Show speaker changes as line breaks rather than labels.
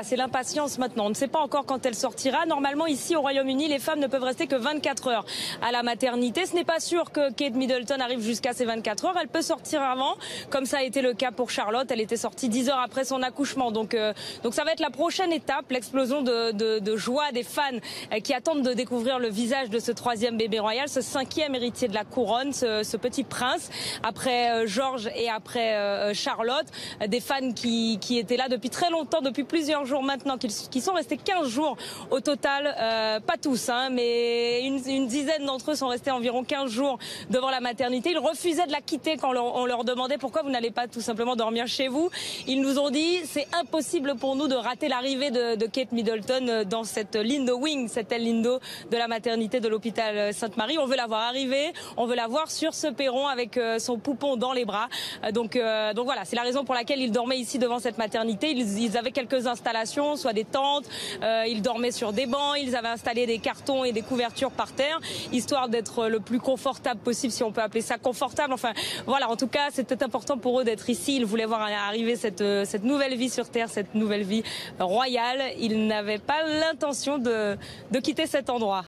C'est l'impatience maintenant. On ne sait pas encore quand elle sortira. Normalement, ici au Royaume-Uni, les femmes ne peuvent rester que 24 heures à la maternité. Ce n'est pas sûr que Kate Middleton arrive jusqu'à ces 24 heures. Elle peut sortir avant, comme ça a été le cas pour Charlotte. Elle était sortie 10 heures après son accouchement. Donc ça va être la prochaine étape, l'explosion de joie des fans qui attendent de découvrir le visage de ce troisième bébé royal, ce cinquième héritier de la couronne, ce petit prince, après George et après Charlotte. Des fans qui étaient là depuis très longtemps, depuis plusieurs jours maintenant, qui sont restés 15 jours au total, pas tous, hein, mais une dizaine d'entre eux sont restés environ 15 jours devant la maternité. Ils refusaient de la quitter quand on leur demandait pourquoi vous n'allez pas tout simplement dormir chez vous. Ils nous ont dit c'est impossible pour nous de rater l'arrivée de Kate Middleton dans cette Lindo Wing, cette aile Lindo de la maternité de l'hôpital Sainte-Marie. On veut la voir arriver, on veut la voir sur ce perron avec son poupon dans les bras. Donc voilà, c'est la raison pour laquelle ils dormaient ici devant cette maternité. Ils avaient quelques installations, soit des tentes, ils dormaient sur des bancs, ils avaient installé des cartons et des couvertures par terre, histoire d'être le plus confortable possible, si on peut appeler ça confortable. Enfin voilà, en tout cas c'était important pour eux d'être ici. Ils voulaient voir arriver cette nouvelle vie sur terre, cette nouvelle vie royale. Ils n'avaient pas l'intention de quitter cet endroit.